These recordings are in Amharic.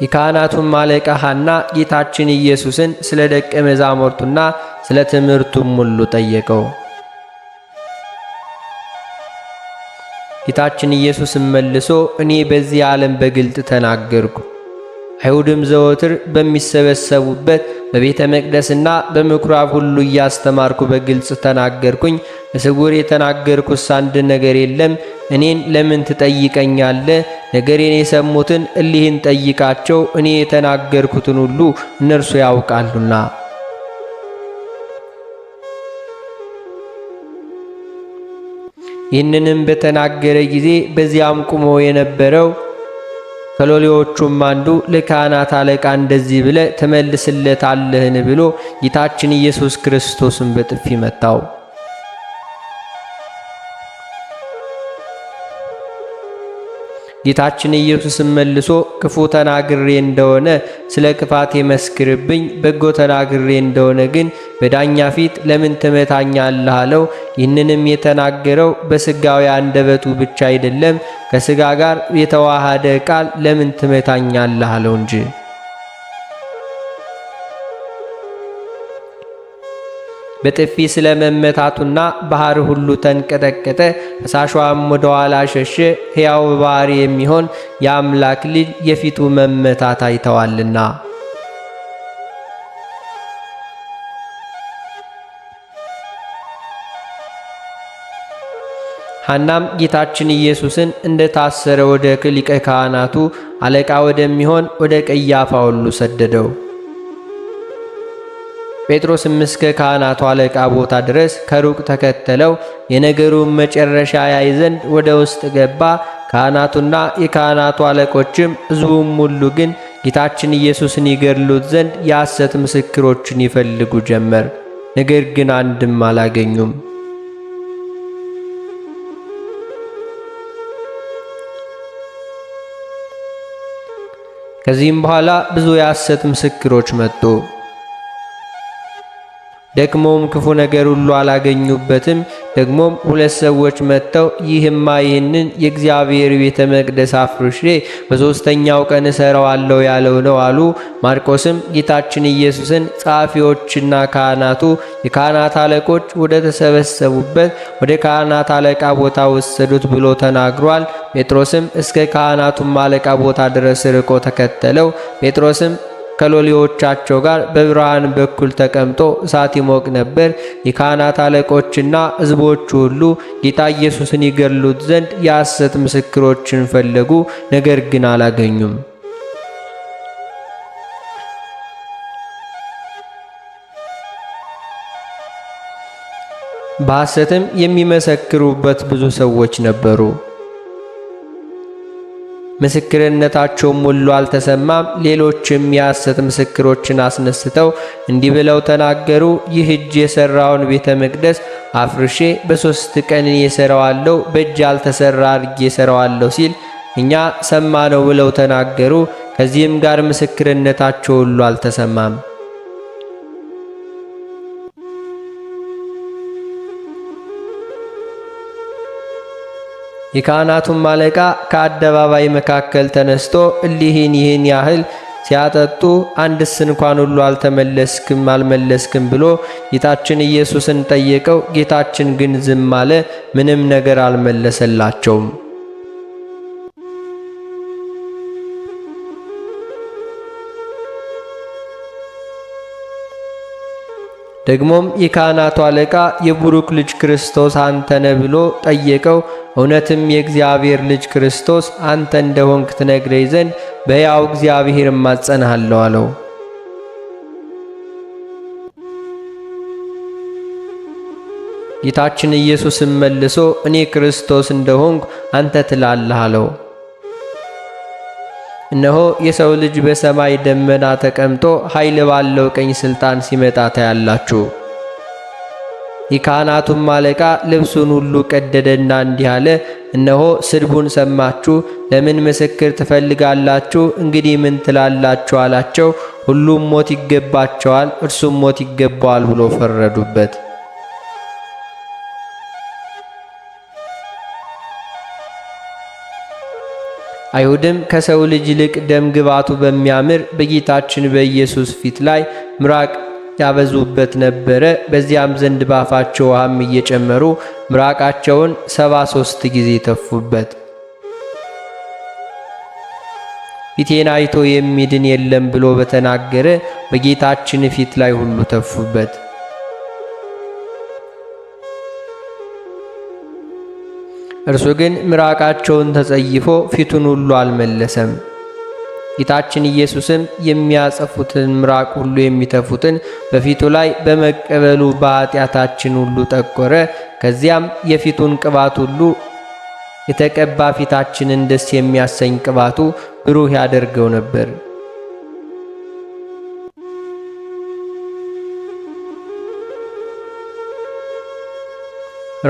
የካህናቱም አለቃ ሐና ጌታችን ኢየሱስን ስለ ደቀ መዛሙርቱና ስለ ትምህርቱም ሁሉ ጠየቀው። ጌታችን ኢየሱስም መልሶ እኔ በዚህ ዓለም በግልጥ ተናገርኩ። አይሁድም ዘወትር በሚሰበሰቡበት በቤተ መቅደስና በምኵራብ ሁሉ እያስተማርኩ በግልጽ ተናገርኩኝ። በስውር የተናገርኩስ አንድ ነገር የለም። እኔን ለምን ትጠይቀኛለህ? ነገሬን የሰሙትን እሊህን ጠይቃቸው፣ እኔ የተናገርኩትን ሁሉ እነርሱ ያውቃሉና። ይህንንም በተናገረ ጊዜ በዚያም ቆሞ የነበረው ከሎሌዎቹም አንዱ ለካህናት አለቃ እንደዚህ ብለ ትመልስለታለህን ብሎ ጌታችን ኢየሱስ ክርስቶስን በጥፊ መታው። ጌታችን ኢየሱስም መልሶ ክፉ ተናግሬ እንደሆነ ስለ ክፋቴ መስክርብኝ፣ በጎ ተናግሬ እንደሆነ ግን በዳኛ ፊት ለምን ትመታኛለህ አለው። ይህንንም የተናገረው በሥጋዊ አንደበቱ ብቻ አይደለም፣ ከሥጋ ጋር የተዋሃደ ቃል ለምን ትመታኛለህ አለው እንጂ። በጥፊ ስለ መመታቱና ባህር ሁሉ ተንቀጠቀጠ፣ ፈሳሿም ወደ ኋላ ሸሸ። ሕያው ባህር የሚሆን የአምላክ ልጅ የፊቱ መመታት አይተዋልና። ሐናም ጌታችን ኢየሱስን እንደ ታሰረ ወደ ሊቀ ካህናቱ አለቃ ወደሚሆን ወደ ቀያፋ ሁሉ ሰደደው። ጴጥሮስም እስከ ካህናቱ አለቃ ቦታ ድረስ ከሩቅ ተከተለው። የነገሩን መጨረሻ ያይ ዘንድ ወደ ውስጥ ገባ። ካህናቱና የካህናቱ አለቆችም ሕዝቡም ሁሉ ግን ጌታችን ኢየሱስን ይገድሉት ዘንድ የሐሰት ምስክሮችን ይፈልጉ ጀመር። ነገር ግን አንድም አላገኙም። ከዚህም በኋላ ብዙ የሐሰት ምስክሮች መጡ። ደግሞም ክፉ ነገር ሁሉ አላገኙበትም። ደግሞም ሁለት ሰዎች መጥተው ይህማ ይህንን የእግዚአብሔር ቤተ መቅደስ አፍርሼ በሦስተኛው ቀን እሠራዋለሁ ያለው ነው አሉ። ማርቆስም ጌታችን ኢየሱስን ጸሐፊዎችና ካህናቱ፣ የካህናት አለቆች ወደ ተሰበሰቡበት ወደ ካህናት አለቃ ቦታ ወሰዱት ብሎ ተናግሯል። ጴጥሮስም እስከ ካህናቱም አለቃ ቦታ ድረስ ርቆ ተከተለው። ጴጥሮስም ከሎሌዎቻቸው ጋር በብርሃን በኩል ተቀምጦ እሳት ይሞቅ ነበር። የካህናት አለቆችና ሕዝቦቹ ሁሉ ጌታ ኢየሱስን ይገድሉት ዘንድ የሐሰት ምስክሮችን ፈለጉ፣ ነገር ግን አላገኙም። በሐሰትም የሚመሰክሩበት ብዙ ሰዎች ነበሩ። ምስክርነታቸውም ሁሉ አልተሰማም። ሌሎችም የሐሰት ምስክሮችን አስነስተው እንዲህ ብለው ተናገሩ። ይህ እጅ የሠራውን ቤተ መቅደስ አፍርሼ በ3 ቀን እሠራዋለሁ፣ በእጅ ያልተሠራ አድርጌ እሠራዋለሁ ሲል እኛ ሰማነው ብለው ተናገሩ። ከዚህም ጋር ምስክርነታቸው ሁሉ አልተሰማም። የካህናቱም አለቃ ከአደባባይ መካከል ተነስቶ እሊህን ይህን ያህል ሲያጠጡ አንድስ እንኳን ሁሉ አልመለስክም ብሎ ጌታችን ኢየሱስን ጠየቀው። ጌታችን ግን ዝም አለ፣ ምንም ነገር አልመለሰላቸውም። ደግሞም የካህናቱ አለቃ የቡሩክ ልጅ ክርስቶስ አንተ ነህ ብሎ ጠየቀው። እውነትም የእግዚአብሔር ልጅ ክርስቶስ አንተ እንደሆንክ ትነግረኝ ዘንድ በሕያው እግዚአብሔር እማጸንሃለሁ አለው። ጌታችን ኢየሱስም መልሶ እኔ ክርስቶስ እንደሆንኩ አንተ ትላለህ አለው። እነሆ የሰው ልጅ በሰማይ ደመና ተቀምጦ ኃይል ባለው ቀኝ ሥልጣን ሲመጣ ታያላችሁ። የካህናቱም አለቃ ልብሱን ሁሉ ቀደደና እንዲህ አለ፣ እነሆ ስድቡን ሰማችሁ፣ ለምን ምስክር ትፈልጋላችሁ? እንግዲህ ምን ትላላችሁ አላቸው። ሁሉም ሞት ይገባቸዋል፣ እርሱም ሞት ይገባዋል ብሎ ፈረዱበት። አይሁድም ከሰው ልጅ ይልቅ ደም ግባቱ በሚያምር በጌታችን በኢየሱስ ፊት ላይ ምራቅ ያበዙበት ነበረ። በዚያም ዘንድ ባፋቸው ውሃም እየጨመሩ ምራቃቸውን 73 ጊዜ ተፉበት። ፊቴን አይቶ የሚድን የለም ብሎ በተናገረ በጌታችን ፊት ላይ ሁሉ ተፉበት። እርሱ ግን ምራቃቸውን ተጸይፎ ፊቱን ሁሉ አልመለሰም። ጌታችን ኢየሱስም የሚያጸፉትን ምራቅ ሁሉ የሚተፉትን በፊቱ ላይ በመቀበሉ በኃጢአታችን ሁሉ ጠቆረ። ከዚያም የፊቱን ቅባት ሁሉ የተቀባ ፊታችንን ደስ የሚያሰኝ ቅባቱ ብሩህ ያደርገው ነበር።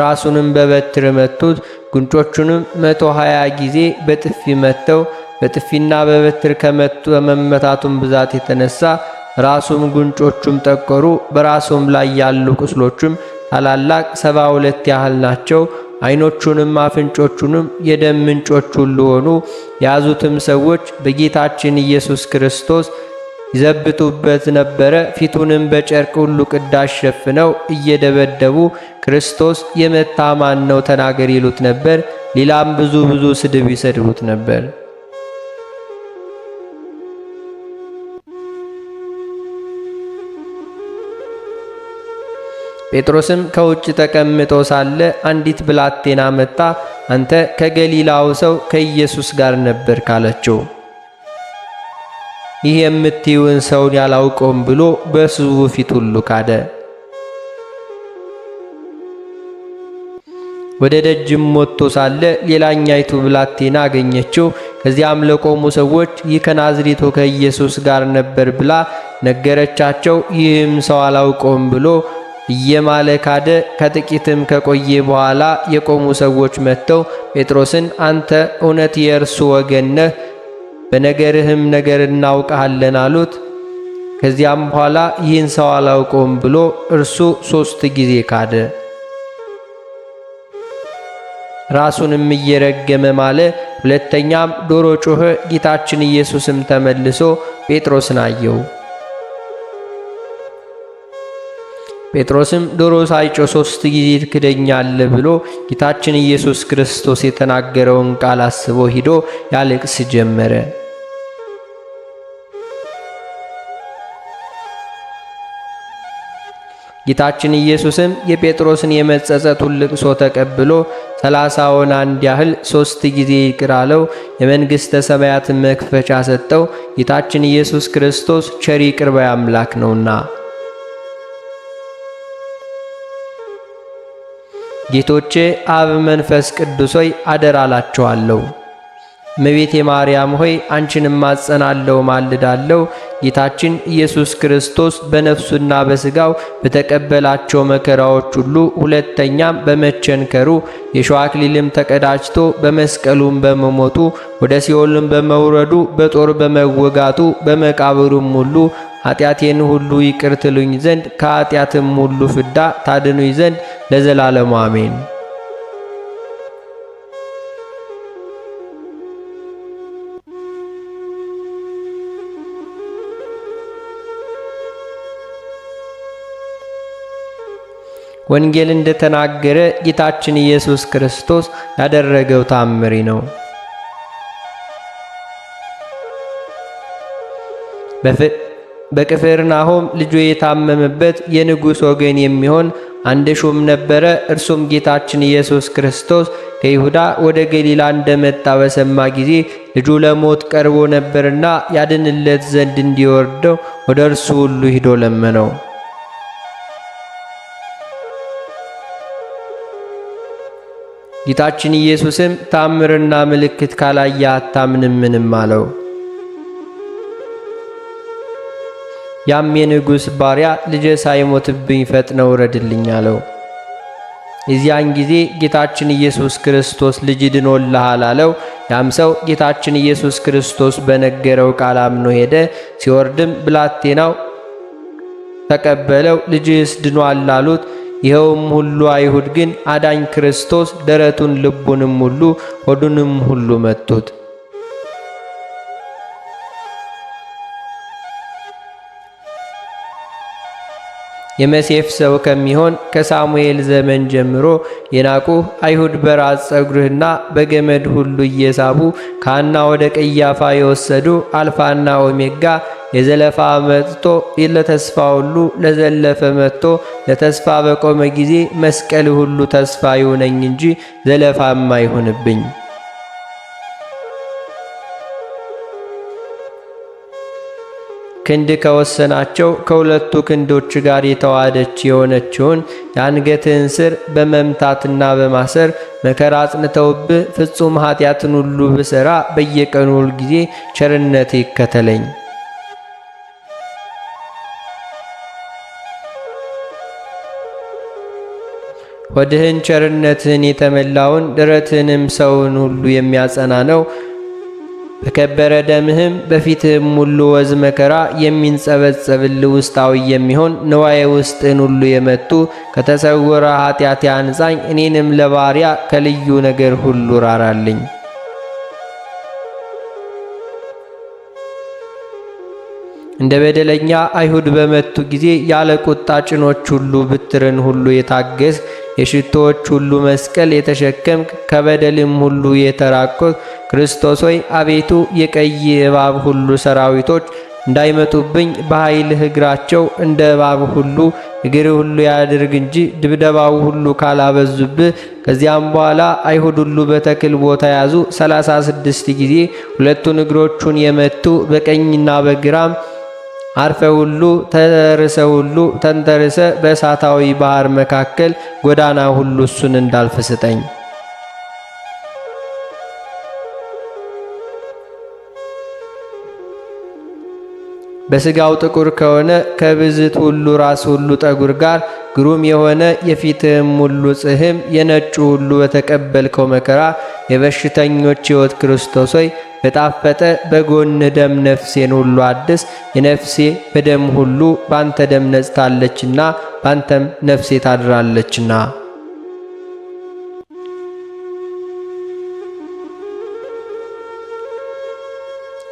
ራሱንም በበትር መቱት። ጉንጮቹንም 120 ጊዜ በጥፊ መተው። በጥፊና በበትር ከመመታቱም ብዛት የተነሳ ራሱም ጉንጮቹም ጠቆሩ። በራሱም ላይ ያሉ ቁስሎቹም ታላላቅ 72 ያህል ናቸው። ዓይኖቹንም አፍንጮቹንም የደም ምንጮች ሁሉ ሆኑ። የያዙትም ሰዎች በጌታችን ኢየሱስ ክርስቶስ ይዘብቱበት ነበረ። ፊቱንም በጨርቅ ሁሉ ቅዳሽ ሸፍነው እየደበደቡ ክርስቶስ የመታ ማን ነው ተናገር ይሉት ነበር። ሌላም ብዙ ስድብ ይሰድቡት ነበር። ጴጥሮስም ከውጭ ተቀምጦ ሳለ አንዲት ብላቴና መጣ። አንተ ከገሊላው ሰው ከኢየሱስ ጋር ነበር ካለችው። ይህ የምትይውን ሰውን ያላውቀውም ብሎ በሕዝቡ ፊት ሁሉ ካደ። ወደ ደጅም ወጥቶ ሳለ ሌላኛይቱ ብላቴና አገኘችው። ከዚያም ለቆሙ ሰዎች ይህ ከናዝሬቱ ከኢየሱስ ጋር ነበር ብላ ነገረቻቸው። ይህም ሰው አላውቀውም ብሎ እየማለ ካደ። ከጥቂትም ከቆየ በኋላ የቆሙ ሰዎች መጥተው ጴጥሮስን አንተ እውነት የእርሱ ወገን ነህ፣ በነገርህም ነገር እናውቃለን አሉት። ከዚያም በኋላ ይህን ሰው አላውቀውም ብሎ እርሱ 3 ጊዜ ካደ። ራሱንም እየረገመ ማለ። ሁለተኛም ዶሮ ጮኸ። ጌታችን ኢየሱስም ተመልሶ ጴጥሮስን አየው። ጴጥሮስም ዶሮ ሳይጮህ 3 ጊዜ ትክደኛለህ ብሎ ጌታችን ኢየሱስ ክርስቶስ የተናገረውን ቃል አስቦ ሂዶ ያለቅስ ጀመረ። ጌታችን ኢየሱስም የጴጥሮስን የመጸጸቱን ልቅሶ ተቀብሎ 30 አንድ ያህል 3 ጊዜ ይቅር አለው። የመንግሥተ ሰማያትን መክፈቻ ሰጠው። ጌታችን ኢየሱስ ክርስቶስ ቸር ይቅር ባይ አምላክ ነውና። ጌቶቼ አብ መንፈስ ቅዱስ ሆይ አደራ አላችኋለሁ። እመቤቴ ማርያም ሆይ አንቺንም ማጸናለሁ ማልዳለሁ። ጌታችን ኢየሱስ ክርስቶስ በነፍሱና በሥጋው በተቀበላቸው መከራዎች ሁሉ ሁለተኛም በመቸንከሩ የሾህ አክሊልም ተቀዳጅቶ በመስቀሉም በመሞቱ ወደ ሲኦልም በመውረዱ በጦር በመወጋቱ በመቃብሩም ሁሉ ኃጢአቴን ሁሉ ይቅር ትሉኝ ዘንድ ከኃጢአትም ሁሉ ፍዳ ታድኑኝ ዘንድ ለዘላለሙ አሜን። ወንጌል እንደተናገረ ጌታችን ኢየሱስ ክርስቶስ ያደረገው ታምሪ ነው። በቅፍርናሆም ልጁ የታመመበት የንጉሥ ወገን የሚሆን አንድ ሹም ነበረ። እርሱም ጌታችን ኢየሱስ ክርስቶስ ከይሁዳ ወደ ገሊላ እንደመጣ በሰማ ጊዜ ልጁ ለሞት ቀርቦ ነበርና ያድንለት ዘንድ እንዲወርደው ወደ እርሱ ሁሉ ሂዶ ለመነው። ጌታችን ኢየሱስም ታምርና ምልክት ካላየ አታምንምንም አለው። ያም የንጉሥ ባሪያ ልጄ ሳይሞትብኝ ፈጥነው ውረድልኝ አለው። የዚያን ጊዜ ጌታችን ኢየሱስ ክርስቶስ ልጅ ድኖልሃል አለው። ያም ሰው ጌታችን ኢየሱስ ክርስቶስ በነገረው ቃል አምኖ ሄደ። ሲወርድም ብላቴናው ተቀበለው፣ ልጅስ ድኗል አሉት። ይኸውም ሁሉ አይሁድ ግን አዳኝ ክርስቶስ ደረቱን ልቡንም ሁሉ ሆዱንም ሁሉ መቱት። የመሴፍ ሰው ከሚሆን ከሳሙኤል ዘመን ጀምሮ የናቁህ አይሁድ በራስ ጸጉርህና በገመድ ሁሉ እየሳቡ ከሐና ወደ ቀያፋ የወሰዱ አልፋና ኦሜጋ የዘለፋ መጥቶ ለተስፋ ሁሉ ለዘለፈ መጥቶ ለተስፋ በቆመ ጊዜ መስቀል ሁሉ ተስፋ ይሁነኝ እንጂ ዘለፋም አይሁንብኝ። ክንድ ከወሰናቸው ከሁለቱ ክንዶች ጋር የተዋሃደች የሆነችውን የአንገትህን ስር በመምታትና በማሰር መከራ አጽንተውብህ ፍጹም ኃጢአትን ሁሉ ብሠራ በየቀኑ ሁል ጊዜ ቸርነቴ ይከተለኝ። ሆድህን ቸርነትህን የተመላውን ደረትህንም ሰውን ሁሉ የሚያጸና ነው። በከበረ ደምህም በፊትህም ሁሉ ወዝ መከራ የሚንጸበጸብል ውስጣዊ የሚሆን ንዋየ ውስጥን ሁሉ የመቱ ከተሰወረ ኃጢአት ያንጻኝ። እኔንም ለባሪያ ከልዩ ነገር ሁሉ ራራልኝ። እንደ በደለኛ አይሁድ በመቱ ጊዜ ያለ ቁጣ ጭኖች ሁሉ ብትርን ሁሉ የታገስ የሽቶዎች ሁሉ መስቀል የተሸከምክ ከበደልም ሁሉ የተራቆት ክርስቶስ ሆይ አቤቱ የቀይ እባብ ሁሉ ሰራዊቶች እንዳይመጡብኝ በኃይልህ እግራቸው እንደ እባብ ሁሉ እግር ሁሉ ያድርግ እንጂ ድብደባው ሁሉ ካላበዙብህ። ከዚያም በኋላ አይሁድ ሁሉ በተክል ቦታ ያዙ 36 ጊዜ ሁለቱን እግሮቹን የመቱ በቀኝና በግራም አርፈ ሁሉ ተርሰ ሁሉ ተንተርሰ በእሳታዊ ባህር መካከል ጎዳና ሁሉ እሱን እንዳልፍ ስጠኝ። በስጋው ጥቁር ከሆነ ከብዝት ሁሉ ራስ ሁሉ ጠጉር ጋር ግሩም የሆነ የፊትህም ሁሉ ጽሕም የነጩ ሁሉ በተቀበልከው መከራ የበሽተኞች ሕይወት ክርስቶስ ሆይ በጣፈጠ በጎን ደም ነፍሴን ሁሉ አድስ። የነፍሴ በደም ሁሉ ባንተ ደም ነጽታለችና ባንተም ነፍሴ ታድራለችና።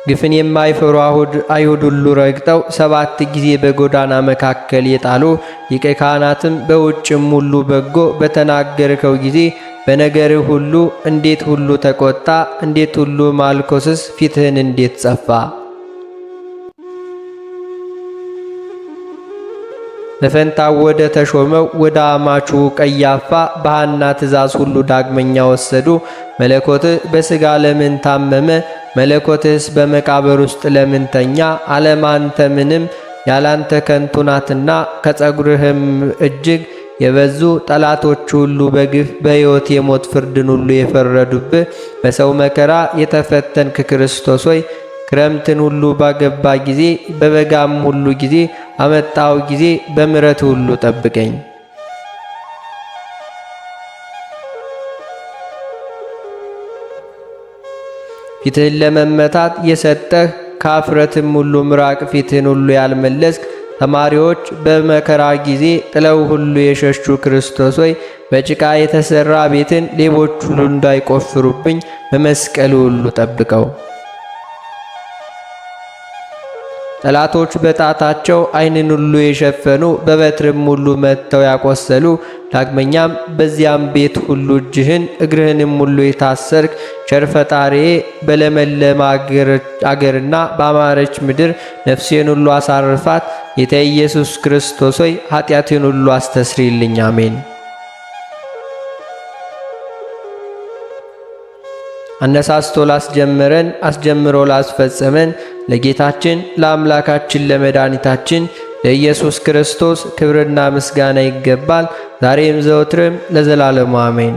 ግፍን የማይፈሩ አይሁድ ሁሉ ረግጠው 7 ጊዜ በጎዳና መካከል የጣሉ ሊቀ ካህናትም በውጭም ሁሉ በጎ በተናገርከው ጊዜ በነገርህ ሁሉ እንዴት ሁሉ ተቆጣ፣ እንዴት ሁሉ ማልኮስስ ፊትህን እንዴት ጸፋ። በፈንታው ወደ ተሾመው ወደ አማቹ ቀያፋ በሐና ትእዛዝ ሁሉ ዳግመኛ ወሰዱ። መለኮትህ በሥጋ ለምን ታመመ? መለኮትህስ በመቃብር ውስጥ ለምን ተኛ? ዓለም አንተ ምንም ያላንተ ከንቱ ናትና ከጸጉርህም እጅግ የበዙ ጠላቶች ሁሉ በግፍ በሕይወት የሞት ፍርድን ሁሉ የፈረዱብህ በሰው መከራ የተፈተንክ ክርስቶስ ሆይ ክረምትን ሁሉ ባገባ ጊዜ በበጋም ሁሉ ጊዜ አመጣው ጊዜ በምሕረት ሁሉ ጠብቀኝ። ፊትህን ለመመታት የሰጠህ ከአፍረትም ሁሉ ምራቅ ፊትህን ሁሉ ያልመለስክ ተማሪዎች በመከራ ጊዜ ጥለው ሁሉ የሸሹ ክርስቶስ ሆይ በጭቃ የተሰራ ቤትን ሌቦች ሁሉ እንዳይቆፍሩብኝ በመስቀሉ ሁሉ ጠብቀው። ጠላቶች በጣታቸው ዓይንን ሁሉ የሸፈኑ በበትርም ሁሉ መጥተው ያቆሰሉ ዳግመኛም በዚያም ቤት ሁሉ እጅህን እግርህንም ሁሉ የታሰርክ ቸር ፈጣሪዬ በለመለመ አገርና በአማረች ምድር ነፍሴን ሁሉ አሳርፋት። ጌታ ኢየሱስ ክርስቶስ ሆይ ኃጢአቴን ሁሉ አስተስሪልኝ። አሜን። አነሳስቶ ላስጀመረን አስጀምሮ ላስፈጸመን ለጌታችን ለአምላካችን ለመድኃኒታችን ለኢየሱስ ክርስቶስ ክብርና ምስጋና ይገባል፣ ዛሬም ዘወትርም ለዘላለሙ አሜን።